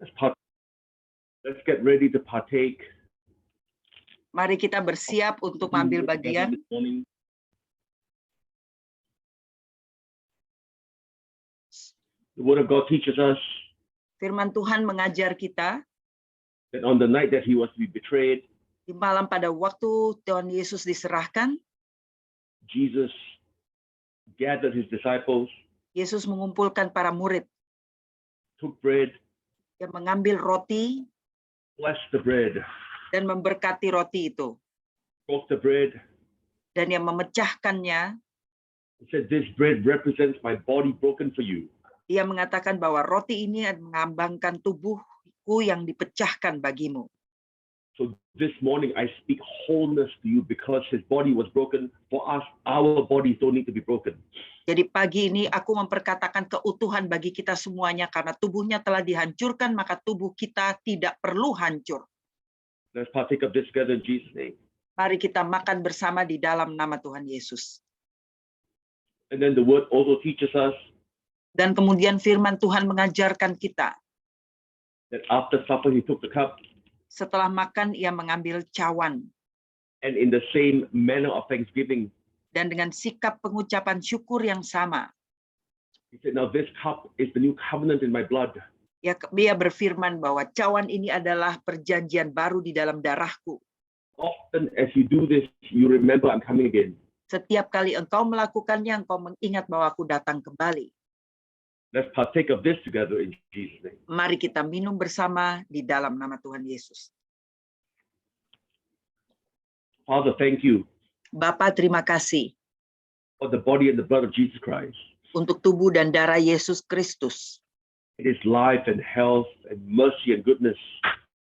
Let's get ready to partake. Mari kita bersiap untuk mengambil bagian. The Word of God teaches us Firman Tuhan mengajar kita that on the night that he was to be betrayed, di malam pada waktu Tuhan Yesus diserahkan, Jesus gathered his disciples, Yesus mengumpulkan para murid, took bread, yang mengambil roti blessed the bread, dan memberkati roti itu, broke the bread. dan yang memecahkannya. He said, "This bread represents my body broken for you." Dia mengatakan bahwa roti ini mengambangkan tubuhku yang dipecahkan bagimu. So this morning I speak wholeness to you because his body was broken for us. Our bodies don't need to be broken. Jadi pagi ini aku memperkatakan keutuhan bagi kita semuanya karena tubuhnya telah dihancurkan, maka tubuh kita tidak perlu hancur. Let's partake of this together in Jesus' name. Mari kita makan bersama di dalam nama Tuhan Yesus. And then the word also teaches us Dan kemudian firman Tuhan mengajarkan kita, that after supper he took the cup, setelah makan ia mengambil cawan, and in the same manner of thanksgiving, dan dengan sikap pengucapan syukur yang sama, he said, "Now this cup is the new covenant in my blood." dia berfirman bahwa cawan ini adalah perjanjian baru di dalam darahku. Often as you do this, you remember I'm coming again. Setiap kali engkau melakukannya, engkau mengingat bahwa aku datang kembali. Let's partake of this together in Jesus' name. Mari kita minum bersama di dalam nama Tuhan Yesus. Father, thank you Bapa, terima kasih for the body and the blood of Jesus Christ. untuk tubuh dan darah Yesus Kristus. It is life and health and mercy and goodness.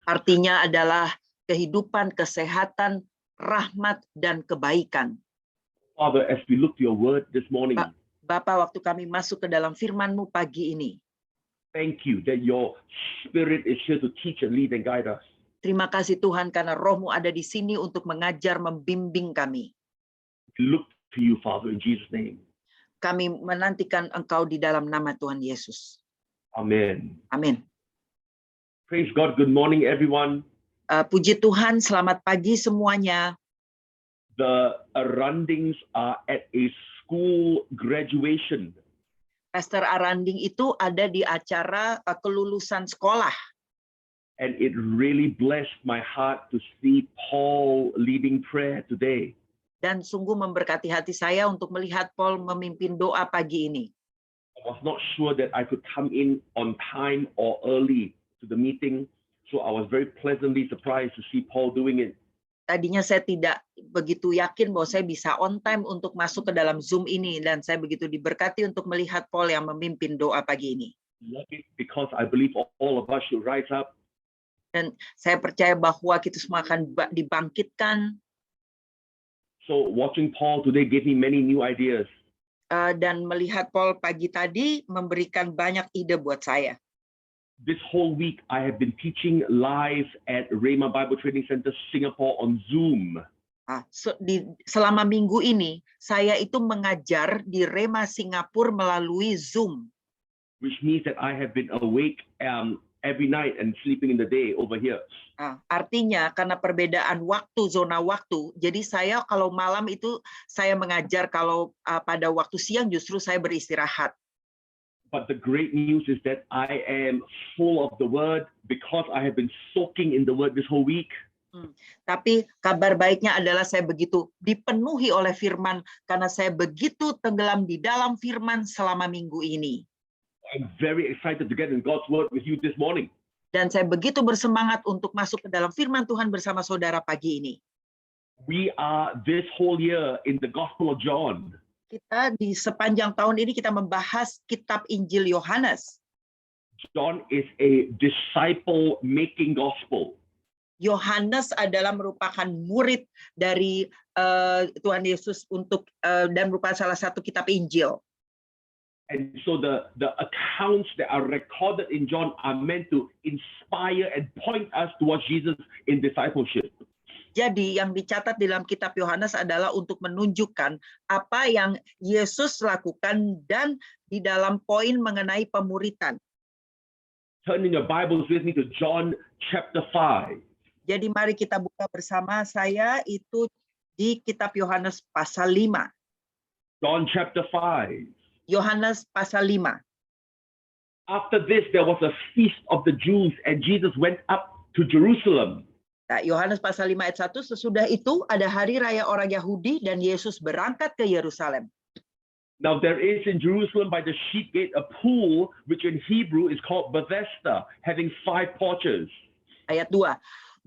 Artinya adalah kehidupan, kesehatan, rahmat, dan kebaikan. Father, as we look to your word this morning, Bapa, waktu kami masuk ke dalam firman-Mu pagi ini, thank you that your spirit is here to teach and lead and guide us. terima kasih Tuhan karena Roh-Mu ada di sini untuk mengajar, membimbing kami. We look to you, Father, in Jesus' name. Kami menantikan Engkau di dalam nama Tuhan Yesus. Amen. Amin. Praise God. Good morning, everyone. Puji Tuhan, selamat pagi semuanya. The Arandings are at a school graduation. Pastor Aranding itu ada di acara kelulusan sekolah. And it really blessed my heart to see Paul leading prayer today. Dan sungguh memberkati hati saya untuk melihat Paul memimpin doa pagi ini. I was not sure that I could come in on time or early to the meeting, so I was very pleasantly surprised to see Paul doing it. Tadinya saya tidak begitu yakin bahwa saya bisa on time untuk masuk ke dalam Zoom ini, dan saya begitu diberkati untuk melihat Paul yang memimpin doa pagi ini. Because I believe all of us should rise up. Dan saya percaya bahwa kita semua akan dibangkitkan. So watching Paul today gave me many new ideas. Dan melihat Paul pagi tadi memberikan banyak ide buat saya. This whole week I have been teaching live at Rhema Bible Training Center Singapore on Zoom. Selama minggu ini saya itu mengajar di Rhema Singapura melalui Zoom. Which means that I have been awake every night and sleeping in the day over here. Artinya karena perbedaan waktu, zona waktu, jadi saya kalau malam itu saya mengajar, kalau pada waktu siang justru saya beristirahat. But the great news is that I am full of the word because I have been soaking in the word this whole week. Tapi kabar baiknya adalah saya begitu dipenuhi oleh firman karena saya begitu tenggelam di dalam firman selama minggu ini. I'm very excited to get in God's word with you this morning. Dan saya begitu bersemangat untuk masuk ke dalam firman Tuhan bersama saudara pagi ini. We are this whole year in the Gospel of John. Kita di sepanjang tahun ini kita membahas kitab Injil Yohanes. John is a disciple making gospel. Yohanes adalah merupakan murid dari Tuhan Yesus dan merupakan salah satu kitab Injil. And so the accounts that are recorded in John are meant to inspire and point us towards Jesus in discipleship. Jadi yang dicatat di dalam kitab Yohanes adalah untuk menunjukkan apa yang Yesus lakukan dan di dalam poin mengenai pemuritan. Turn in your Bibles with me to John chapter 5. Jadi mari kita buka bersama saya itu di kitab Yohanes pasal 5. John chapter 5. Yohanes pasal 5. After this, there was a feast of the Jews, and Jesus went up to Jerusalem. Nah, Yohanes pasal 5 ayat 1, sesudah itu ada hari raya orang Yahudi dan Yesus berangkat ke Yerusalem. Now there is in Jerusalem by the sheep gate a pool, which in Hebrew is called Bethesda, having 5 porches. Ayat 2.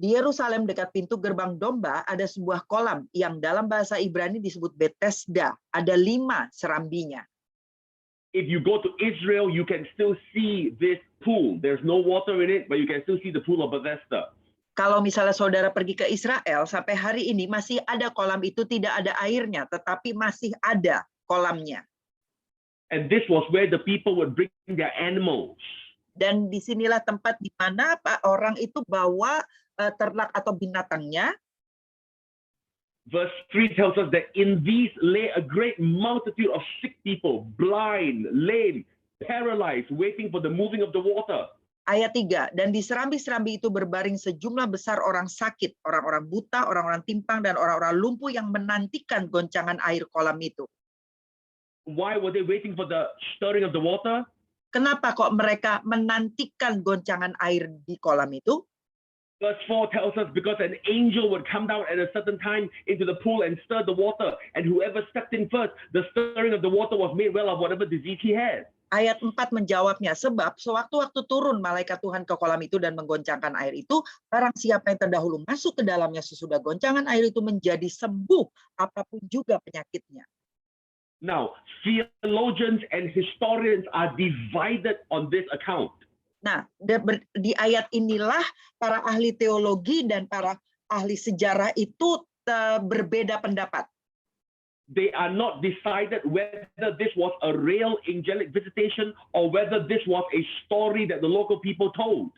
Di Yerusalem dekat pintu gerbang domba ada sebuah kolam yang dalam bahasa Ibrani disebut Bethesda. Ada 5 serambinya. If you go to Israel, you can still see this pool. There's no water in it, but you can still see the pool of Bethesda. Kalau misalnya saudara pergi ke Israel, sampai hari ini masih ada kolam itu, tidak ada airnya, tetapi masih ada kolamnya. And this was where the people would bring their animals. Dan disinilah tempat di mana orang itu bawa ternak atau binatangnya. Verse 3 tells us that in these lay a great multitude of sick people, blind, lame, paralyzed, waiting for the moving of the water. Ayat 3, dan di serambi-serambi itu berbaring sejumlah besar orang sakit, orang-orang buta, orang-orang timpang, dan orang-orang lumpuh yang menantikan goncangan air kolam itu. Why were they waiting for the stirring of the water? Kenapa kok mereka menantikan goncangan air di kolam itu? Verse 4 tells us because an angel would come down at a certain time into the pool and stir the water, and whoever stepped in first, the stirring of the water was made well of whatever disease he had. Ayat 4 menjawabnya, sebab sewaktu-waktu turun malaikat Tuhan ke kolam itu dan menggoncangkan air itu, barang siapa yang terdahulu masuk ke dalamnya sesudah goncangan air itu menjadi sembuh, apapun juga penyakitnya. Now, theologians and historians are divided on this account. Nah, di ayat inilah para ahli teologi dan para ahli sejarah itu berbeda pendapat. They are not decided whether this was a real angelic visitation or whether this was a story that the local people told.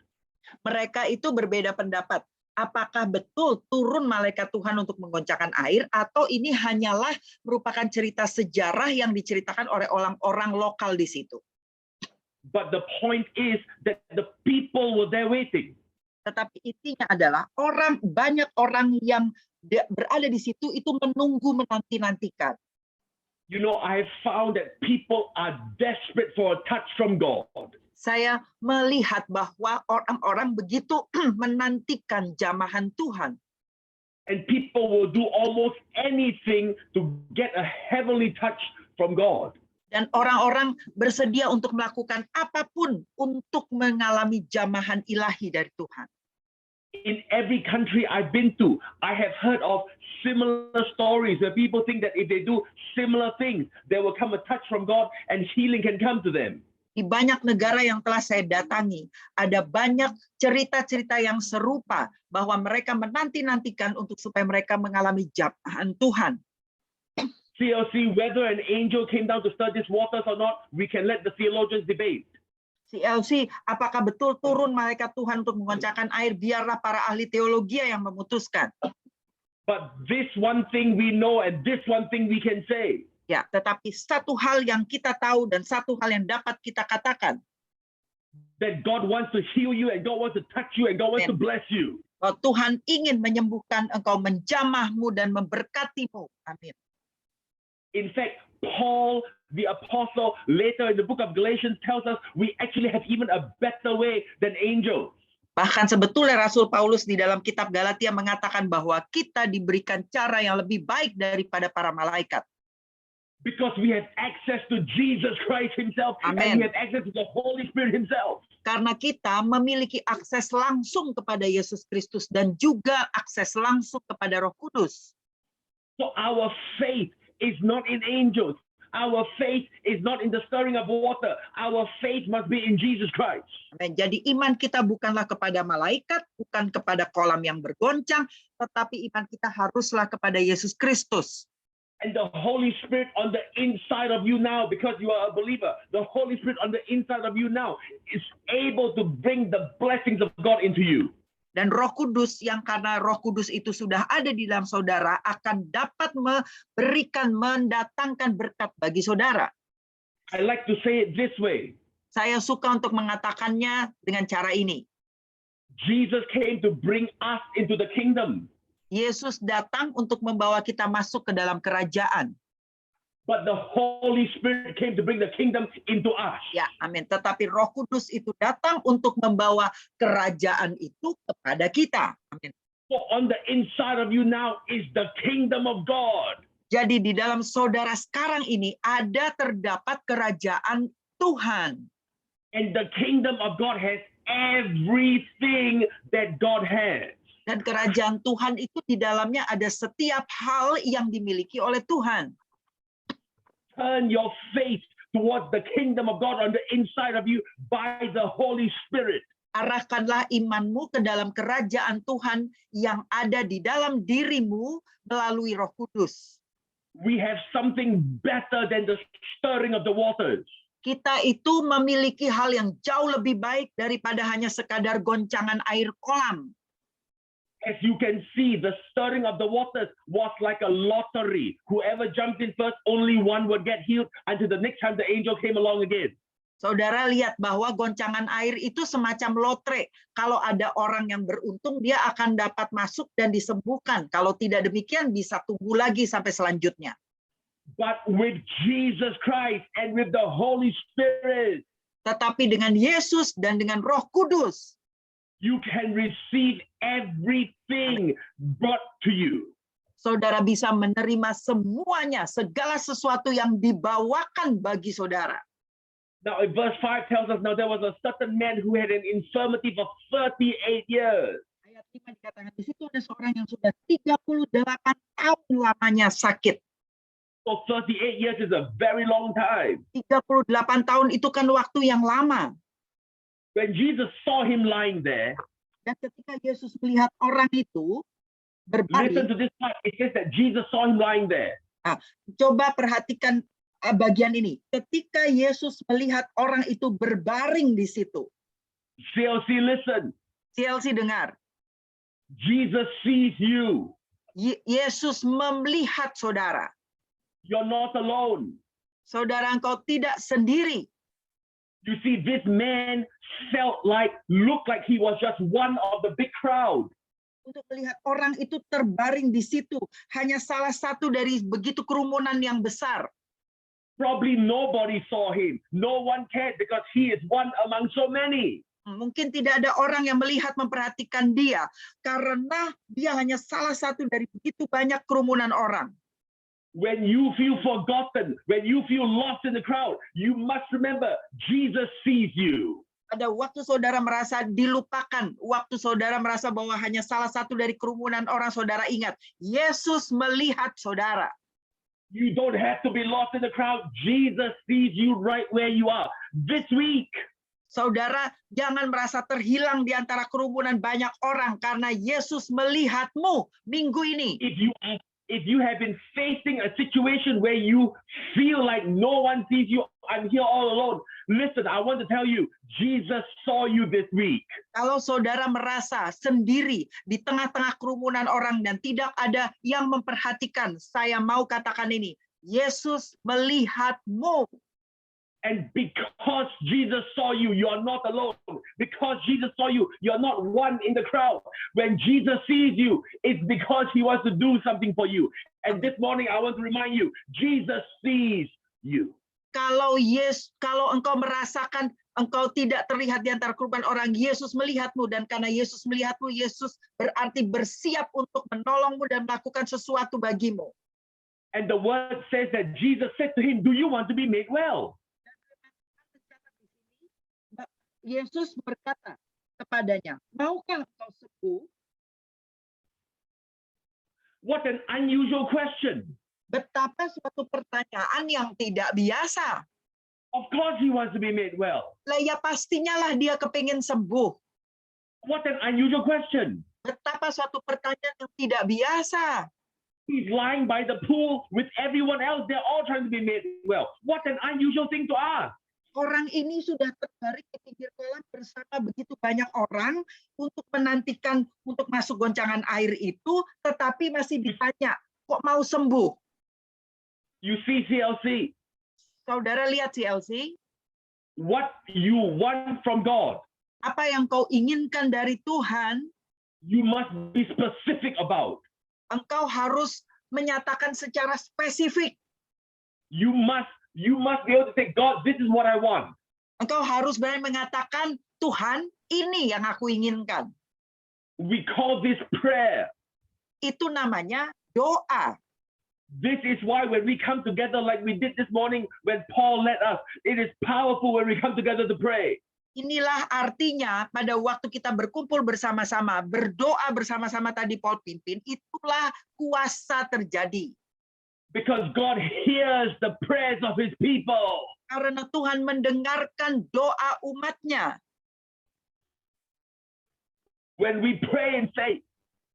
Mereka itu berbeda pendapat. Apakah betul turun malaikat Tuhan untuk menggoncangkan air, atau ini hanyalah merupakan cerita sejarah yang diceritakan oleh orang-orang lokal di situ. But the point is that the people were there waiting. Tetapi intinya adalah banyak orang yang berada di situ itu menunggu, menanti-nantikan. You know, I have found that people are desperate for a touch from God. Saya melihat bahwa orang-orang begitu menantikan jamahan Tuhan. And people will do almost anything to get a heavenly touch from God. Dan orang-orang bersedia untuk melakukan apapun untuk mengalami jamahan ilahi dari Tuhan. In every country I've been to, I have heard of similar stories where people think that if they do similar things, there will come a touch from God and healing can come to them. Di banyak negara yang telah saya datangi, ada banyak cerita-cerita yang serupa bahwa mereka menanti-nantikan untuk supaya mereka mengalami jamahan Tuhan. CLC, whether an angel came down to stir these waters or not, we can let the theologians debate. CLC, apakah betul turun malaikat Tuhan untuk menggoncangkan air? Biarlah para ahli teologi yang memutuskan. But this one thing we know and this one thing we can say. Ya, tetapi satu hal yang kita tahu dan satu hal yang dapat kita katakan. That God wants to heal you and God wants to touch you and God wants to bless you. Bahwa Tuhan ingin menyembuhkan engkau, menjamahmu dan memberkatimu. Amin. In fact, Paul, the apostle, later in the book of Galatians tells us we actually have even a better way than angels. Bahkan sebetulnya Rasul Paulus di dalam kitab Galatia mengatakan bahwa kita diberikan cara yang lebih baik daripada para malaikat. Because we have access to Jesus Christ himself. Amen. And we have access to the Holy Spirit himself. Karena kita memiliki akses langsung kepada Yesus Kristus dan juga akses langsung kepada Roh Kudus. So our faith is not in angels. Our faith is not in the stirring of water. Our faith must be in Jesus Christ. Amen. Jadi iman kita bukanlah kepada malaikat, bukan kepada kolam yang bergoncang, tetapi iman kita haruslah kepada Yesus Kristus. And the Holy Spirit on the inside of you now, because you are a believer, the Holy Spirit on the inside of you now is able to bring the blessings of God into you. Dan Roh Kudus yang karena Roh Kudus itu sudah ada di dalam saudara akan dapat mendatangkan berkat bagi saudara. I like to say it this way. Saya suka untuk mengatakannya dengan cara ini. Jesus came to bring us into the kingdom. Yesus datang untuk membawa kita masuk ke dalam kerajaan. But the Holy Spirit came to bring the kingdom into us. Ya, amin. Tetapi Roh Kudus itu datang untuk membawa kerajaan itu kepada kita. Amin. So on the inside of you now is the kingdom of God. Jadi di dalam saudara sekarang ini terdapat kerajaan Tuhan. And the kingdom of God has everything that God has. Dan kerajaan Tuhan itu di dalamnya ada setiap hal yang dimiliki oleh Tuhan. Turn your face towards the kingdom of God on the inside of you by the Holy Spirit. Arahkanlah imanmu ke dalam kerajaan Tuhan yang ada di dalam dirimu melalui Roh Kudus. We have something better than the stirring of the waters. Kita itu memiliki hal yang jauh lebih baik daripada hanya sekadar goncangan air kolam. As you can see, the stirring of the waters was like a lottery. Whoever jumped in first, only one would get healed until the next time the angel came along again. Saudara lihat bahwa goncangan air itu semacam lotre. Kalau ada orang yang beruntung, dia akan dapat masuk dan disembuhkan. Kalau tidak demikian, bisa tunggu lagi sampai selanjutnya. But with Jesus Christ and with the Holy Spirit, tetapi dengan Yesus dan dengan Roh Kudus, you can receive everything brought to you. Saudara bisa menerima semuanya, segala sesuatu yang dibawakan bagi saudara. Now, in verse 5 tells us, now there was a certain man who had an infirmity for 38 years. Ayat 5 dikatakan di situ ada seorang yang sudah 38 tahun lamanya sakit. So 38 years is a very long time. 38 tahun itu kan waktu yang lama. When Jesus saw him lying there, dan ketika Yesus melihat orang itu listen berbaring, to this part. It says that Jesus saw him lying there. coba perhatikan bagian ini. Ketika Yesus melihat orang itu berbaring di situ. CLC, listen. CLC dengar. Jesus sees you. Yesus melihat saudara. You're not alone. Saudara, engkau tidak sendiri. You see, this man looked like he was just one of the big crowd. Untuk melihat orang itu terbaring di situ, hanya salah satu dari begitu kerumunan yang besar. Probably nobody saw him. No one cared because he is one among so many. Mungkin tidak ada orang yang melihat memperhatikan dia karena dia hanya salah satu dari begitu banyak kerumunan orang. When you feel forgotten, when you feel lost in the crowd, you must remember Jesus sees you. Pada waktu saudara merasa dilupakan, waktu saudara merasa bahwa hanya salah satu dari kerumunan orang, saudara ingat, Yesus melihat saudara. You don't have to be lost in the crowd. Jesus sees you right where you are. This week, saudara jangan merasa terhilang di antara kerumunan banyak orang karena Yesus melihatmu minggu ini. If you have been facing a situation where you feel like no one sees you, I'm here all alone. Listen, I want to tell you, Jesus saw you this week. Kalau saudara merasa sendiri di tengah-tengah kerumunan orang dan tidak ada yang memperhatikan, saya mau katakan ini, Yesus melihatmu. And because Jesus saw you, you're not alone. Because Jesus saw you, you're not one in the crowd. When Jesus sees you, it's because he wants to do something for you. And this morning, I want to remind you, Jesus sees you. Kalau engkau merasakan engkau tidak terlihat di antara kerumunan orang, Yesus melihatmu, dan karena Yesus melihatmu, Yesus berarti bersiap untuk menolongmu dan melakukan sesuatu bagimu. And the word says that Jesus said to him, do you want to be made well? Yesus berkata kepadanya, maukah engkau sembuh? What an unusual question. Betapa suatu pertanyaan yang tidak biasa. Of course he wants to be made well. Lah ya pastinya lah dia kepingin sembuh. What an unusual question. Betapa suatu pertanyaan yang tidak biasa. He's lying by the pool with everyone else. They're all trying to be made well. What an unusual thing to ask. Orang ini sudah terbaring di pinggir kolam bersama begitu banyak orang untuk menantikan untuk masuk goncangan air itu, tetapi masih ditanya, kok mau sembuh? You see CLC. Saudara lihat CLC? what you want from God, Apa yang kau inginkan dari Tuhan, you must be specific about. engkau harus menyatakan secara spesifik. You must be able to say, God, this is what I want. Engkau harus berani mengatakan, Tuhan, ini yang aku inginkan. We call this prayer. Itu namanya doa. This is why when we come together like we did this morning, when Paul led us, it is powerful when we come together to pray. Inilah artinya pada waktu kita berkumpul bersama-sama, berdoa bersama-sama tadi Paul pimpin, itulah kuasa terjadi. Because God hears the prayers of his people. Karena Tuhan mendengarkan doa umatnya. When we pray and say,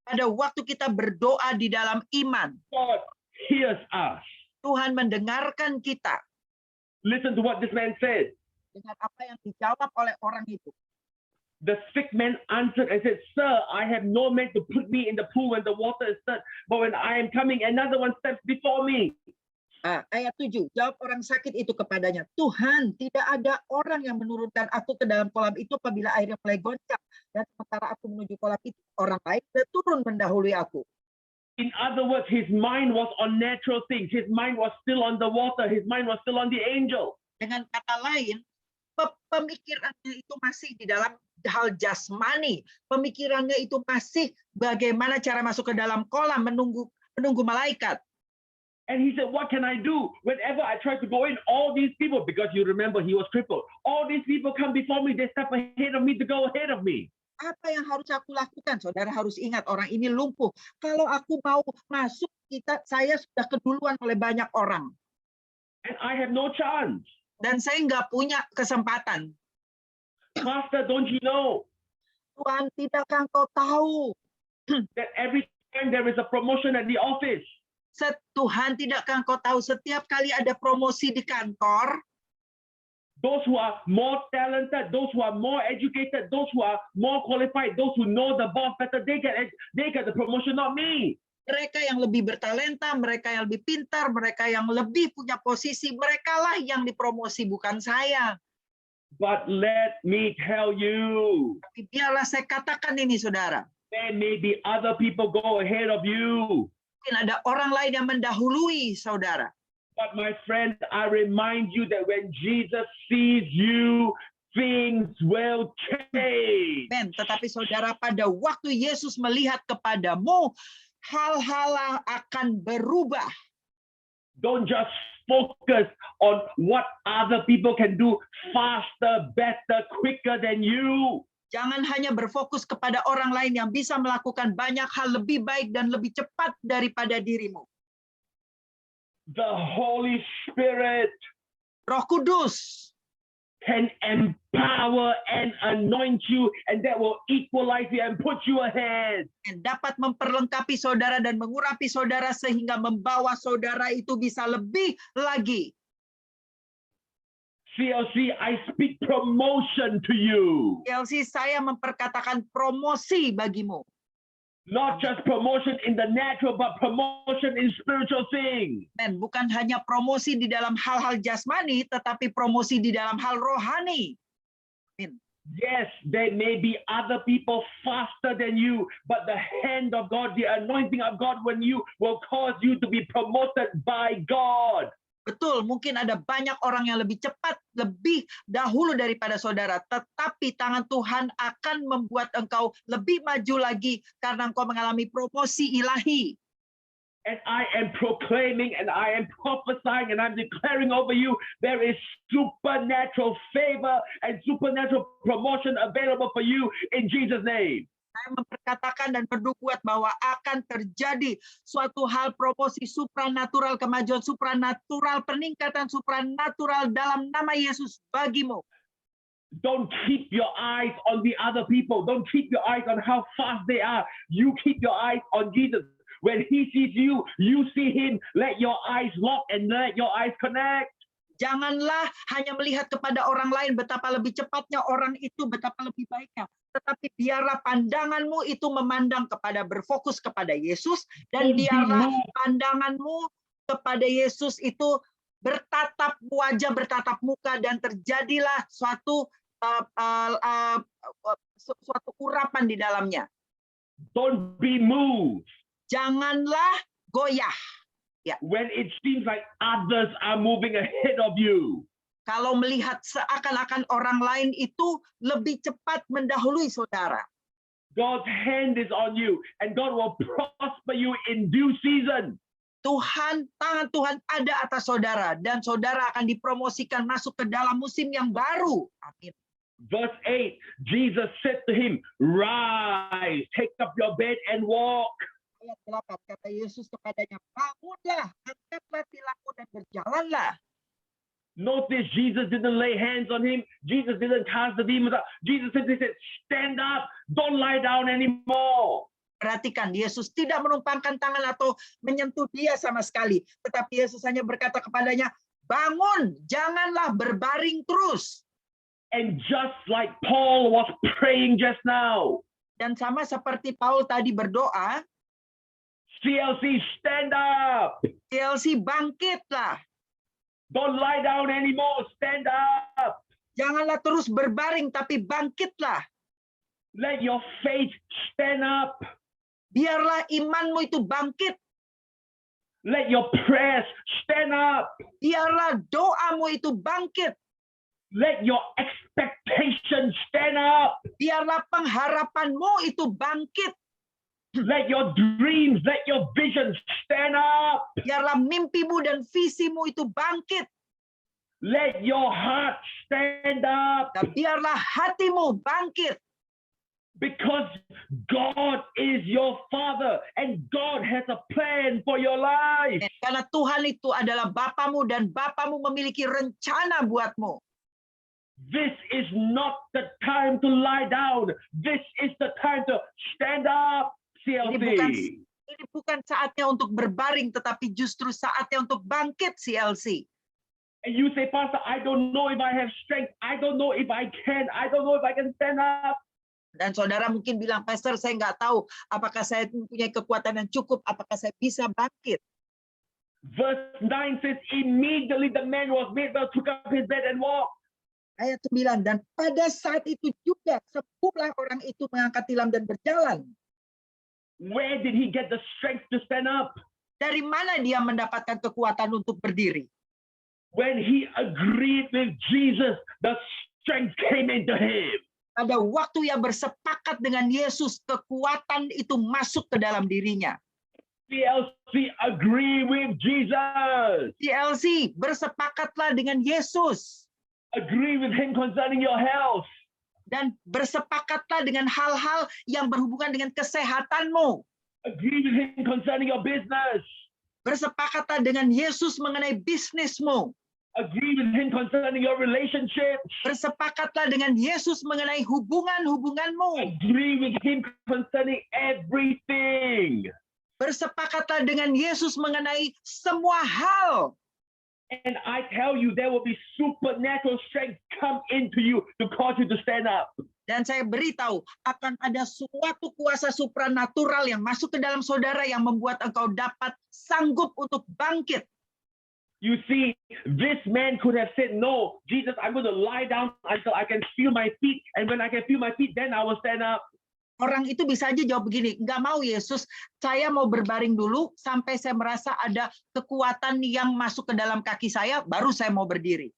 Pada waktu kita berdoa di dalam iman, God hears us. Tuhan mendengarkan kita. Listen to what this man said. Dengan apa yang dijawab oleh orang itu. The sick man answered and said, Sir, I have no man to put me in the pool when the water is stirred, but when I am coming, another one steps before me. Ayat 7, jawab orang sakit itu kepadanya, Tuhan, tidak ada orang yang menurunkan aku ke dalam kolam itu apabila airnya mulai goncang. Dan sementara aku menuju kolam itu, orang lain sudah turun mendahului aku. In other words, his mind was on natural things. His mind was still on the water. His mind was still on the angel. Dengan kata lain, pemikirannya itu masih di dalam hal jasmani. Pemikirannya itu masih bagaimana cara masuk ke dalam kolam menunggu malaikat. And he said, what can I do? Whenever I try to go in, all these people, because you remember he was crippled, all these people come before me, they step ahead of me to go ahead of me. Apa yang harus aku lakukan? Saudara harus ingat, orang ini lumpuh. Kalau aku mau masuk, saya sudah keduluan oleh banyak orang. And I have no chance. Dan saya nggak punya kesempatan. Pastor, don't you know Tuhan, tidakkah engkau tahu? that every time there is a promotion at the office, Tuhan, tidakkah engkau tahu setiap kali ada promosi di kantor, those who are more talented, those who are more educated, those who are more qualified, those who know the boss better, they get the promotion, not me. mereka yang lebih bertalenta, mereka yang lebih pintar, mereka yang lebih punya posisi, merekalah yang dipromosi, bukan saya. But let me tell you, Tapi biarlah saya katakan ini, saudara. there may be other people go ahead of you. Mungkin ada orang lain yang mendahului, saudara. But my friend, I remind you that when Jesus sees you, things will change. Men, tetapi saudara, pada waktu Yesus melihat kepadamu, hal-hal akan berubah. Don't just focus on what other people can do faster, better, quicker than you. Jangan hanya berfokus kepada orang lain yang bisa melakukan banyak hal lebih baik dan lebih cepat daripada dirimu. The Holy Spirit Roh Kudus can empower and anoint you, and that will equalize you and put you ahead. yang dapat memperlengkapi saudara dan mengurapi saudara sehingga membawa saudara itu bisa lebih lagi. CLC, I speak promotion to you. LC, saya memperkatakan promosi bagimu. Not just promotion in the natural, but promotion in spiritual things. Dan bukan hanya promosi di dalam hal-hal jasmani, tetapi promosi di dalam hal rohani. Yes, there may be other people faster than you, but the hand of God, the anointing of God when you will cause you to be promoted by God. Betul, mungkin ada banyak orang yang lebih cepat, lebih dahulu daripada saudara. Tetapi tangan Tuhan akan membuat engkau lebih maju lagi karena engkau mengalami promosi ilahi. And I am proclaiming and I am prophesying and I'm declaring over you, there is supernatural favor and supernatural promotion available for you in Jesus' name. Saya memperkatakan dan bernubuat bahwa akan terjadi suatu hal promosi supranatural, kemajuan supranatural, peningkatan supranatural dalam nama Yesus bagimu. Don't keep your eyes on the other people. Don't keep your eyes on how fast they are. You keep your eyes on Jesus. When he sees you, you see him. Let your eyes lock and let your eyes connect. Janganlah hanya melihat kepada orang lain betapa lebih cepatnya orang itu, betapa lebih baiknya. Tetapi biarlah pandanganmu itu memandang kepada, berfokus kepada Yesus. Dan biarlah pandanganmu kepada Yesus itu wajah bertatap muka, dan terjadilah suatu urapan di dalamnya. Don't be moved Janganlah goyah. when it seems like others are moving ahead of you. Kalau melihat seakan-akan orang lain itu lebih cepat mendahului saudara. God's hand is on you, and God will prosper you in due season. Tangan Tuhan ada atas saudara, dan saudara akan dipromosikan masuk ke dalam musim yang baru. Amin. Verse 8, Jesus said to him, rise, take up your bed and walk. Ayat 8, kata Yesus kepadanya, bangunlah, angkatlah tilangmu dan berjalanlah. Notice Jesus didn't lay hands on him. Jesus didn't cast the demons out. Jesus simply said, stand up, don't lie down anymore. Perhatikan, Yesus tidak menumpangkan tangan atau menyentuh dia sama sekali. Tetapi Yesus hanya berkata kepadanya, bangun, janganlah berbaring terus. And just like Paul was praying just now, Dan sama seperti Paul tadi berdoa, CLC, stand up. CLC bangkitlah. Don't lie down anymore, stand up. Janganlah terus berbaring, tapi bangkitlah. Let your faith stand up. Biarlah imanmu itu bangkit. Let your prayers stand up. Biarlah doamu itu bangkit. Let your expectation stand up. Biarlah pengharapanmu itu bangkit. Let your dreams, let your visions stand up. Biarlah mimpimu dan visimu itu bangkit. Let your heart stand up. Dan biarlah hatimu bangkit. Because God is your Father and God has a plan for your life. Karena Tuhan itu adalah Bapamu dan Bapamu memiliki rencana buatmu. This is not the time to lie down. This is the time to stand up, CLC. Ini bukan saatnya untuk berbaring, tetapi justru saatnya untuk bangkit, CLC. And you say, Pastor, I don't know if I have strength. I don't know if I can. I don't know if I can stand up. Dan saudara mungkin bilang, Pastor, saya nggak tahu apakah saya mempunyai kekuatan yang cukup, apakah saya bisa bangkit. Verse 9 says, immediately the man was made well, took up his bed and walked. Ayat 9, dan pada saat itu juga sembuhlah orang itu mengangkat tilam dan berjalan. Where did he get the strength to stand up? Dari mana dia mendapatkan kekuatan untuk berdiri? When he agreed with Jesus, the strength came into him. Pada waktu yang bersepakat dengan Yesus, kekuatan itu masuk ke dalam dirinya. CLC, agree with Jesus. CLC, bersepakatlah dengan Yesus. Agree with him concerning your health. Dan bersepakatlah dengan hal-hal yang berhubungan dengan kesehatanmu. Agree with him concerning your business. Bersepakatlah dengan Yesus mengenai bisnismu. Agree with him concerning your relationship. Bersepakatlah dengan Yesus mengenai hubungan-hubunganmu. Agree with him concerning everything. Bersepakatlah dengan Yesus mengenai semua hal. And I tell you, there will be supernatural strength come into you to cause you to stand up. Dan saya beritahu, akan ada suatu kuasa supranatural yang masuk ke dalam saudara yang membuat engkau dapat sanggup untuk bangkit. You see, this man could have said, no, Jesus, I'm going to lie down until I can feel my feet. And when I can feel my feet, then I will stand up. Orang itu bisa aja jawab begini, nggak mau Yesus, saya mau berbaring dulu sampai saya merasa ada kekuatan yang masuk ke dalam kaki saya, baru saya mau berdiri.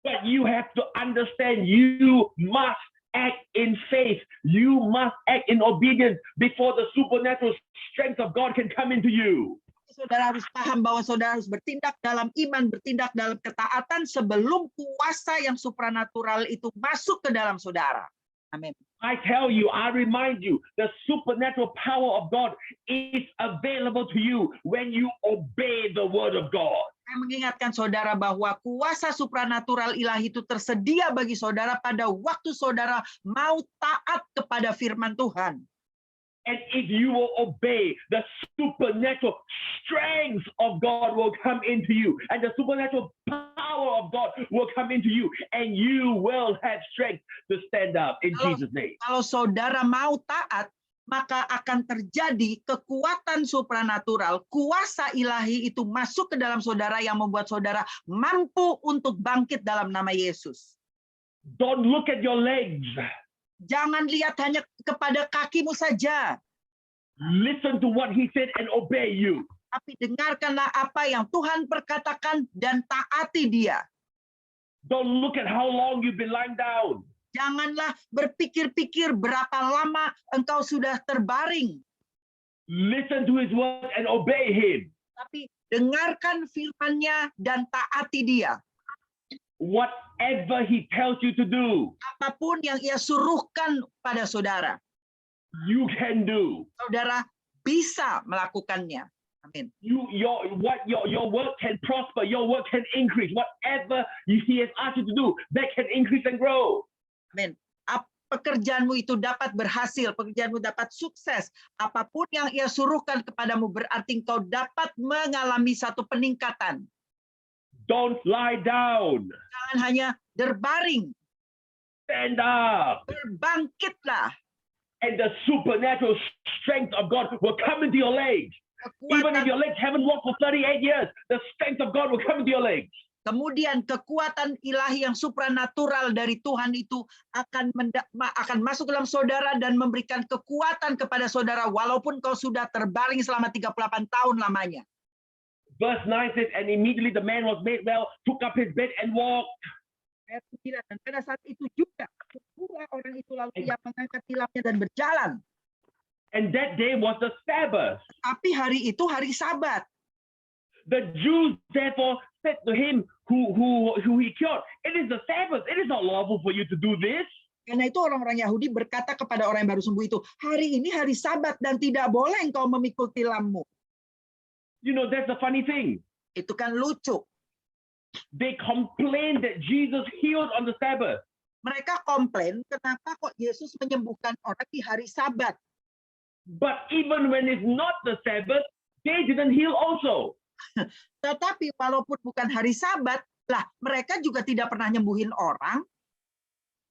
But you have to understand, you must act in faith. You must act in obedience before the supernatural strength of God can come into you. Saudara harus paham bahwa saudara harus bertindak dalam iman, bertindak dalam ketaatan sebelum kuasa yang supranatural itu masuk ke dalam saudara. Amin. I tell you, I remind you, the supernatural power of God is available to you when you obey the word of God. Saya mengingatkan saudara bahwa kuasa supranatural ilahi itu tersedia bagi saudara pada waktu saudara mau taat kepada firman Tuhan. And if you will obey, the supernatural strength of God will come into you. And the supernatural power of God will come into you. And you will have strength to stand up in Jesus' name. Kalau saudara mau taat, maka akan terjadi kekuatan supranatural, kuasa ilahi itu masuk ke dalam saudara yang membuat saudara mampu untuk bangkit dalam nama Yesus. Don't look at your legs. Jangan lihat hanya kepada kakimu saja, Listen to what he said and obey you. tapi dengarkanlah apa yang Tuhan perkatakan dan taati dia. Don't look at how long you've been lying down. Janganlah berpikir-pikir berapa lama engkau sudah terbaring, Listen to his word and obey him. tapi dengarkan firman-Nya dan taati dia. Whatever he tells you to do, Apapun yang ia suruhkan pada saudara, you can do. saudara bisa melakukannya. Amin. Your work can prosper, your work can increase. Whatever he has asked you to do, that can increase and grow. Amin. Pekerjaanmu itu dapat berhasil, pekerjaanmu dapat sukses. Apapun yang ia suruhkan kepadamu berarti engkau dapat mengalami satu peningkatan. Don't lie down. Jangan hanya berbaring, Stand up. berbangkitlah. And the supernatural strength of God will come into your legs. Even if Kekuatan, your legs haven't walked for 38 years, the strength of God will come into your legs. kemudian kekuatan ilahi yang supranatural dari Tuhan itu akan masuk dalam saudara dan memberikan kekuatan kepada saudara walaupun kau sudah terbaring selama 38 tahun lamanya. Verse 9 says, and immediately the man was made well, took up his bed and walked. Ayat 9, dan pada saat itu juga pula orang itu lalu ia mengangkat tilamnya dan berjalan. And that day was the Sabbath. Tapi hari itu hari Sabat. The Jews therefore said to him who he cured, it is the Sabbath. It is not lawful for you to do this. Karena itu orang-orang Yahudi berkata kepada orang yang baru sembuh itu, hari ini hari Sabat dan tidak boleh engkau memikul tilammu. You know, that's the funny thing. Itu kan lucu. They complained that Jesus healed on the Sabbath. Mereka komplain kenapa kok Yesus menyembuhkan orang di hari Sabat. But even when it's not the Sabbath, they didn't heal also. Tetapi walaupun bukan hari Sabat, lah mereka juga tidak pernah nyembuhin orang.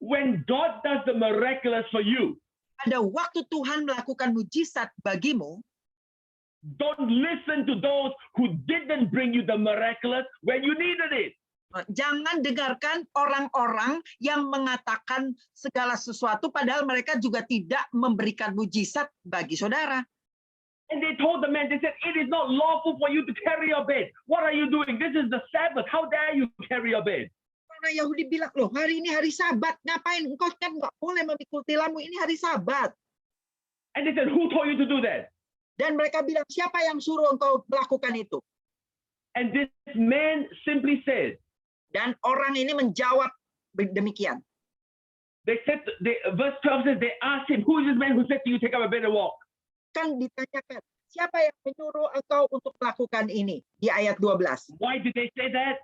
When God does the miraculous for you, Pada waktu Tuhan melakukan mujizat bagimu, don't listen to those who didn't bring you the miraculous when you needed it. jangan dengarkan orang-orang yang mengatakan segala sesuatu padahal mereka juga tidak memberikan mujizat bagi saudara. And they told the man, they said, it is not lawful for you to carry your bed. What are you doing? This is the Sabbath. How dare you carry your bed? Orang Yahudi bilang, loh hari ini hari Sabat, ngapain? Engkau kan nggak boleh memikul tilammu, ini hari Sabat. And they said, who told you to do that? Dan mereka bilang, siapa yang suruh engkau melakukan itu? And this man simply said, Dan orang ini menjawab demikian. they said, verse 12 says, they asked him, who is this man who said to you, take up a bed and walk? Kan ditanyakan, siapa yang menyuruh engkau untuk melakukan ini? Di ayat 12. Why did they say that?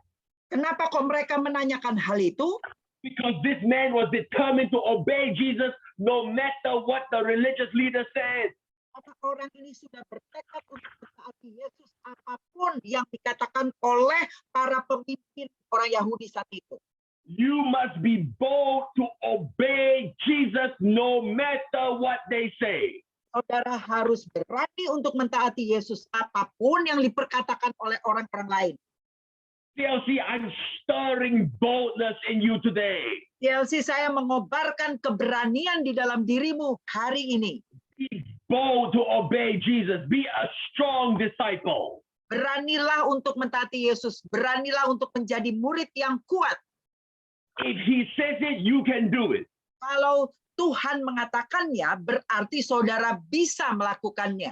Kenapa kok mereka menanyakan hal itu? Because this man was determined to obey Jesus no matter what the religious leader said. Karena orang ini sudah bertekad untuk mentaati Yesus apapun yang dikatakan oleh para pemimpin orang Yahudi saat itu. You must be bold to obey Jesus no matter what they say. Saudara harus berani untuk mentaati Yesus apapun yang diperkatakan oleh orang-orang lain. TLC, I'm stirring boldness in you today. TLC, saya mengobarkan keberanian di dalam dirimu hari ini. Be bold to obey Jesus. Be a strong disciple. Beranilah untuk mentaati Yesus. Beranilah untuk menjadi murid yang kuat. If he says it, you can do it. Kalau Tuhan mengatakannya, berarti saudara bisa melakukannya.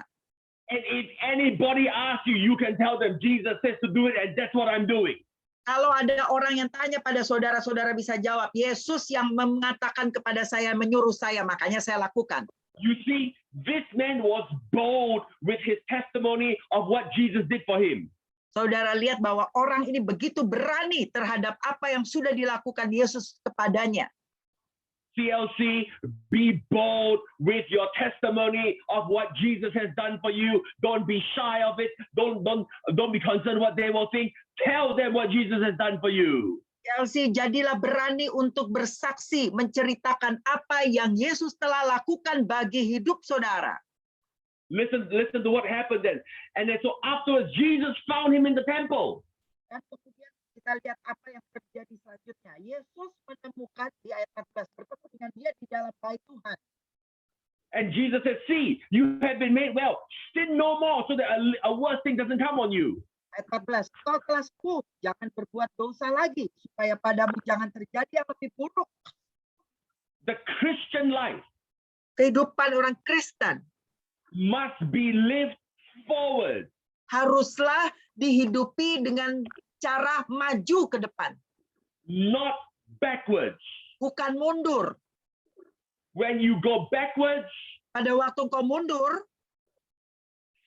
And if anybody asks you, you can tell them Jesus says to do it, and that's what I'm doing. Kalau ada orang yang tanya pada saudara, saudara bisa jawab, Yesus yang mengatakan kepada saya, menyuruh saya, makanya saya lakukan. You see, this man was bold with his testimony of what Jesus did for him. Saudara lihat bahwa orang ini begitu berani terhadap apa yang sudah dilakukan Yesus kepadanya. TLC, be bold with your testimony of what Jesus has done for you. Don't be shy of it. Don't be concerned what they will think. Tell them what Jesus has done for you. TLC, jadilah berani untuk bersaksi, menceritakan apa yang Yesus telah lakukan bagi hidup saudara. Listen to what happened then. And then so afterwards, Jesus found him in the temple. Dan kemudian kita lihat apa yang terjadi selanjutnya. Yesus menemukan di ayat 14, bertemu dengan dia di dalam bait Tuhan. And Jesus said, see, you have been made well. Sin no more so that a worse thing doesn't come on you. Ayat 14, kau telah sembuh, jangan berbuat dosa lagi, supaya padamu jangan terjadi yang lebih buruk. The Christian life Kehidupan orang Kristen must be lived forward. haruslah dihidupi dengan cara maju ke depan, not backwards. bukan mundur. When you go backwards, Pada waktu kau mundur,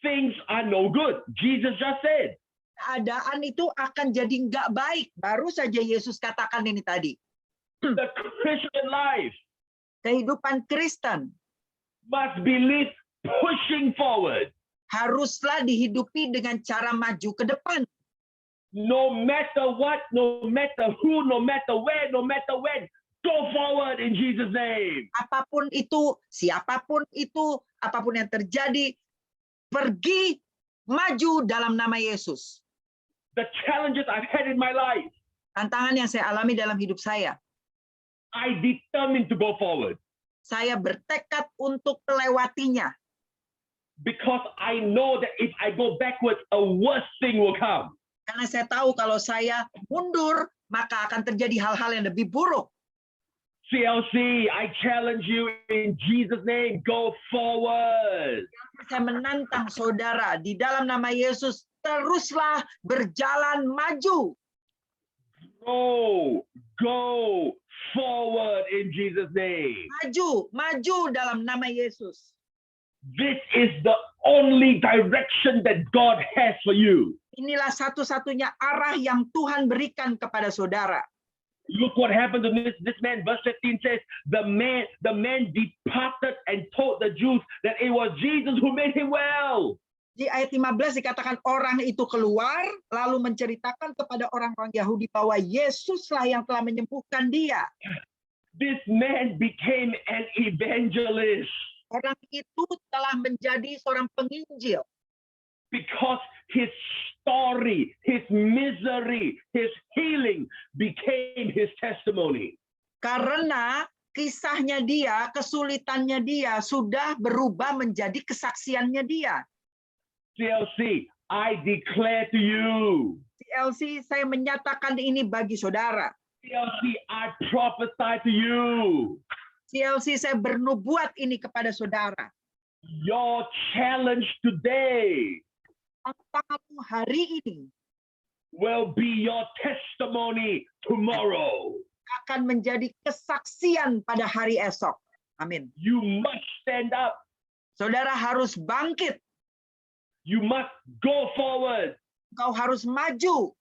things are no good. Jesus just said. keadaan itu akan jadi nggak baik. Baru saja Yesus katakan ini tadi. The Christian life Kehidupan Kristen must be lived pushing forward. haruslah dihidupi dengan cara maju ke depan. No matter what, no matter who, no matter where, no matter when, go forward in Jesus' name. Apapun itu, siapapun itu, apapun yang terjadi, pergi maju dalam nama Yesus. The challenges I've had in my life, Tantangan yang saya alami dalam hidup saya, I determined to go forward saya bertekad untuk melewatinya. because I know that if I go backwards, a worse thing will come. Karena saya tahu kalau saya mundur, maka akan terjadi hal-hal yang lebih buruk. CLC, I challenge you in Jesus' name, go forward. Saya menantang saudara, di dalam nama Yesus, teruslah berjalan maju. Go forward in Jesus' name. Maju dalam nama Yesus. This is the only direction that God has for you. Inilah satu-satunya arah yang Tuhan berikan kepada saudara. Look what happened to this man. Verse 15 says, the man departed and told the Jews that it was Jesus who made him well. Di ayat 15 dikatakan orang itu keluar, lalu menceritakan kepada orang-orang Yahudi bahwa Yesuslah yang telah menyembuhkan dia. This man became an evangelist. Orang itu telah menjadi seorang penginjil. Because his story, his misery, his healing became his testimony. Karena kisahnya dia, kesulitannya dia sudah berubah menjadi kesaksiannya dia. CLC, I declare to you. TLC, saya menyatakan ini bagi saudara. CLC, I prophesy to you. TLC, saya bernubuat ini kepada saudara. Your challenge today Tantanganmu hari ini will be your testimony tomorrow. akan menjadi kesaksian pada hari esok. Amin. You must stand up. Saudara harus bangkit. You must go forward. Kau harus maju.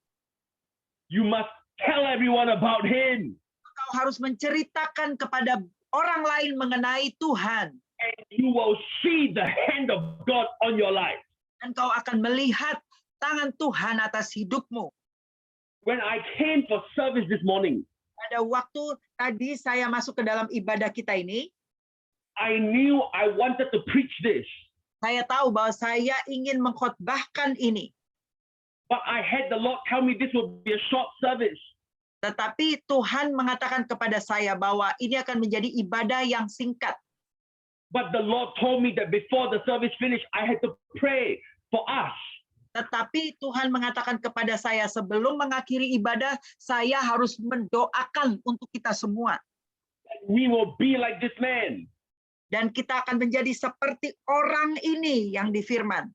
You must tell everyone about him. Kau harus menceritakan kepada orang lain mengenai Tuhan. And you will see the hand of God on your life. Dan kau akan melihat tangan Tuhan atas hidupmu. When I came for service this morning, Pada waktu tadi saya masuk ke dalam ibadah kita ini, I knew I wanted to preach this. saya tahu bahwa saya ingin mengkhotbahkan ini. But I had the Lord tell me this would be a short service. Tetapi Tuhan mengatakan kepada saya bahwa ini akan menjadi ibadah yang singkat. But the Lord told me that before the service finished, I had to pray for us. Tetapi Tuhan mengatakan kepada saya sebelum mengakhiri ibadah, saya harus mendoakan untuk kita semua. We will be like this man. Dan kita akan menjadi seperti orang ini yang difirman.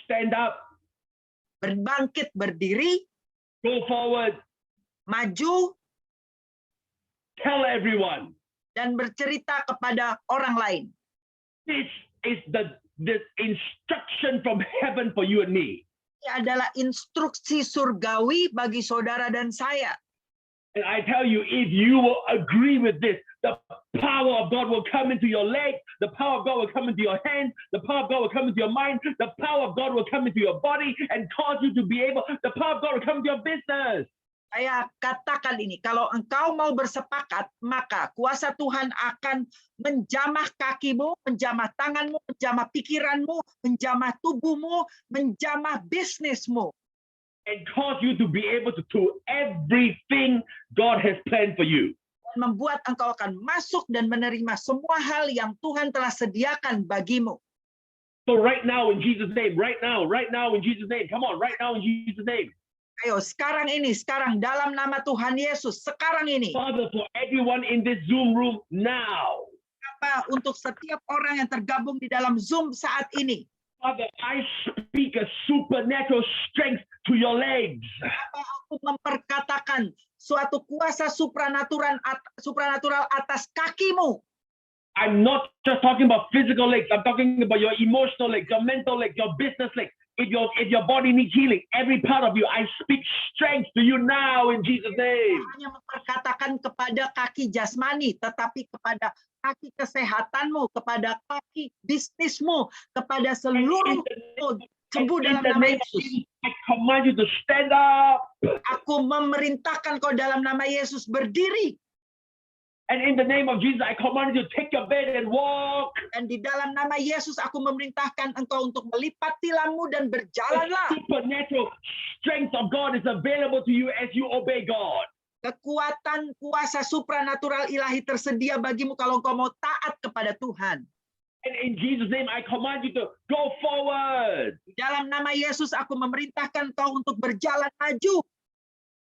Stand up, Berbangkit, berdiri, go forward, maju, tell everyone. dan bercerita kepada orang lain. This is the instruction from heaven for you and me. Ini adalah instruksi surgawi bagi saudara dan saya. And I tell you, if you will agree with this, the power of God will come into your leg, the power of God will come into your hand, the power of God will come into your mind, the power of God will come into your body and cause you to be able, the power of God will come into your business. Saya katakan ini, kalau engkau mau bersepakat, maka kuasa Tuhan akan menjamah kakimu, menjamah tanganmu, menjamah pikiranmu, menjamah tubuhmu, menjamah bisnismu. And cause you to be able to do everything God has planned for you. Dan membuat engkau akan masuk dan menerima semua hal yang Tuhan telah sediakan bagimu. So right now in Jesus' name, right now in Jesus' name, come on, right now in Jesus' name. Ayo, sekarang ini, sekarang dalam nama Tuhan Yesus, sekarang ini. Father, for everyone in this Zoom room now. Apa untuk setiap orang yang tergabung di dalam Zoom saat ini. Father, I speak a supernatural strength to your legs. Apa aku memperkatakan suatu kuasa supranatural atas kakimu. I'm not just talking about physical legs. I'm talking about your emotional legs, your mental legs, your business legs. If your body needs healing, every part of you, I speak strength to you now in Jesus' name. Hanya memperkatakan kepada kaki jasmani, tetapi kepada kaki kesehatanmu, kepada kaki bisnismu, kepada seluruh sembuh dalam nama Yesus. I command you to stand up. Aku memerintahkan kau dalam nama Yesus berdiri. And in the name of Jesus, I command you to take your bed and walk. Dan di dalam nama Yesus, aku memerintahkan engkau untuk melipat tilangmu dan berjalanlah. The supernatural strength of God is available to you as you obey God. Kekuatan kuasa supranatural ilahi tersedia bagimu kalau engkau mau taat kepada Tuhan. And in Jesus' name, I command you to go forward. Di dalam nama Yesus, aku memerintahkan kau untuk berjalan maju.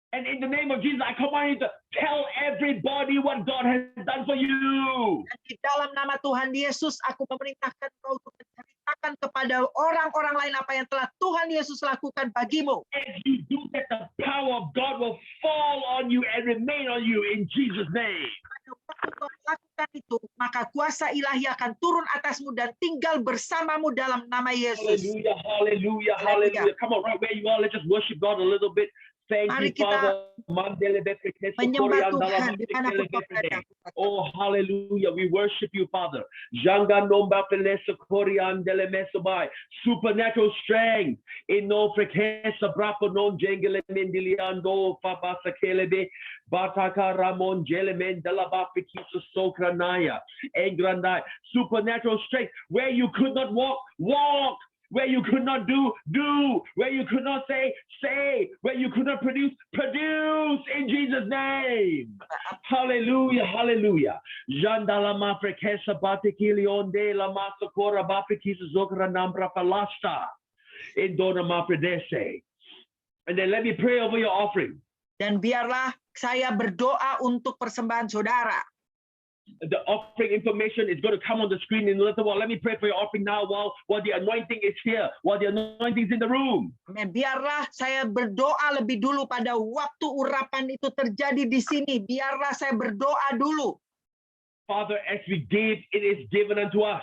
And in the name of Jesus, I command you to tell everybody what God has done for you. Dan di dalam nama Tuhan Yesus, aku memerintahkan kau untuk menceritakan kepada orang-orang lain apa yang telah Tuhan Yesus lakukan bagimu. As you do that, the power of God will fall on you and remain on you in Jesus' name. Pada waktu kau lakukan itu, maka kuasa ilahi akan turun atasmu dan tinggal bersamamu dalam nama Yesus. Hallelujah, hallelujah, hallelujah. Come on, right where you are, let's just worship God a little bit. Thank Mari you, kita Father. menyembah Tuhan dimanapun kau berada. Oh, hallelujah. We worship you, Father. Janga nomba pelesa korian dele mesobai. Supernatural strength. Ino frekesa brapo non jengele mendiliando fabasa kelebe. Bataka ramon jelemen dela bapikiso sokranaya. Engrandai. Supernatural strength. Where you could not walk, walk. Where you could not do, do. Where you could not say, say. Where you could not produce, produce in Jesus' name. Hallelujah, hallelujah. Jandala mafrekesa batikili onde la masokora bapikisa zokra nambra palasta. Indona mafredese. And then let me pray over your offering. Dan biarlah saya berdoa untuk persembahan saudara. The offering information is going to come on the screen in a little while. Let me pray for your offering now while the anointing is here, while the anointing is in the room. Amen. Biarlah saya berdoa lebih dulu pada waktu urapan itu terjadi di sini. Biarlah saya berdoa dulu. Father, as we give, it is given unto us.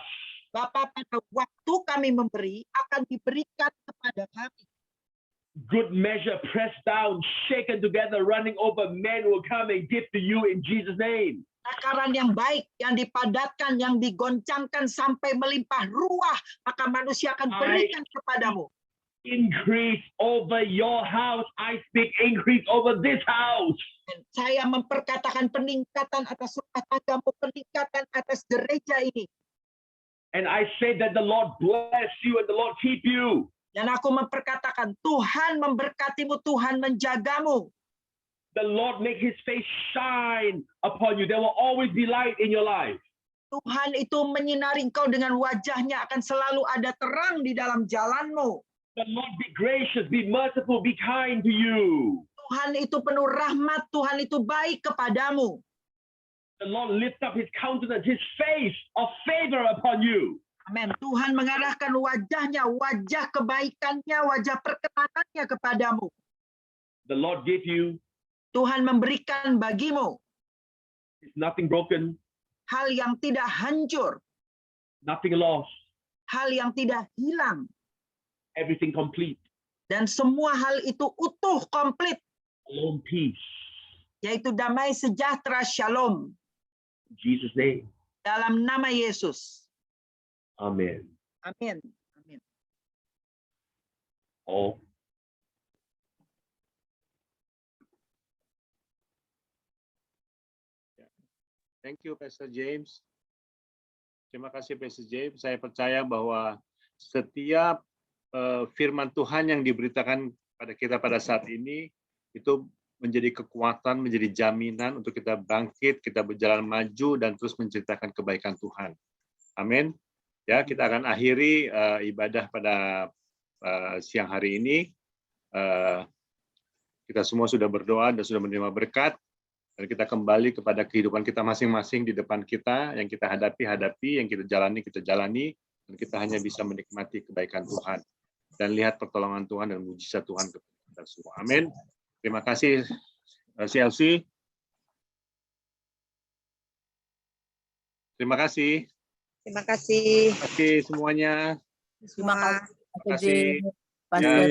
Bapa, pada waktu kami memberi, akan diberikan kepada kami. Good measure, pressed down, shaken together, running over, men will come and give to you in Jesus' name. Takaran yang baik, yang dipadatkan, yang digoncangkan sampai melimpah ruah, maka manusia akan berikan kepadamu. Increase over your house. I speak increase over this house. Dan saya memperkatakan peningkatan atas rumah tanggamu, peningkatan atas gereja ini. And I say that the Lord bless you and the Lord keep you. Dan aku memperkatakan Tuhan memberkatimu, Tuhan menjagamu. The Lord make his face shine upon you. There will always be light in your life. Tuhan itu menyinari engkau dengan wajahnya, akan selalu ada terang di dalam jalanmu. The Lord be gracious, be merciful, be kind to you. Tuhan itu penuh rahmat, Tuhan itu baik kepadamu. The Lord lift up his countenance, his face of favor upon you. Amin. Tuhan mengarahkan wajahnya, wajah kebaikannya, wajah perkenanannya kepadamu. The Lord give you. Tuhan memberikan bagimu. It's nothing broken. Hal yang tidak hancur. Nothing lost. Hal yang tidak hilang. Everything complete. Dan semua hal itu utuh, komplit. Shalom, peace. Yaitu damai sejahtera, shalom. In Jesus' name. Dalam nama Yesus. Amen. Amin. Amin. Oh. Thank you, Pastor James. Terima kasih, Pastor James. Saya percaya bahwa setiap firman Tuhan yang diberitakan pada kita pada saat ini itu menjadi kekuatan, menjadi jaminan untuk kita bangkit, kita berjalan maju dan terus menceritakan kebaikan Tuhan. Amin. Ya, kita akan akhiri ibadah pada siang hari ini. Kita semua sudah berdoa dan sudah menerima berkat. Dan kita kembali kepada kehidupan kita masing-masing di depan kita, yang kita hadapi, yang kita jalani, dan kita hanya bisa menikmati kebaikan Tuhan dan lihat pertolongan Tuhan dan mujizat Tuhan kepada kita semua. Amin. Terima kasih, CLC. Terima kasih. Terima kasih. Terima kasih semuanya. Terima kasih. Terima kasih. Pastor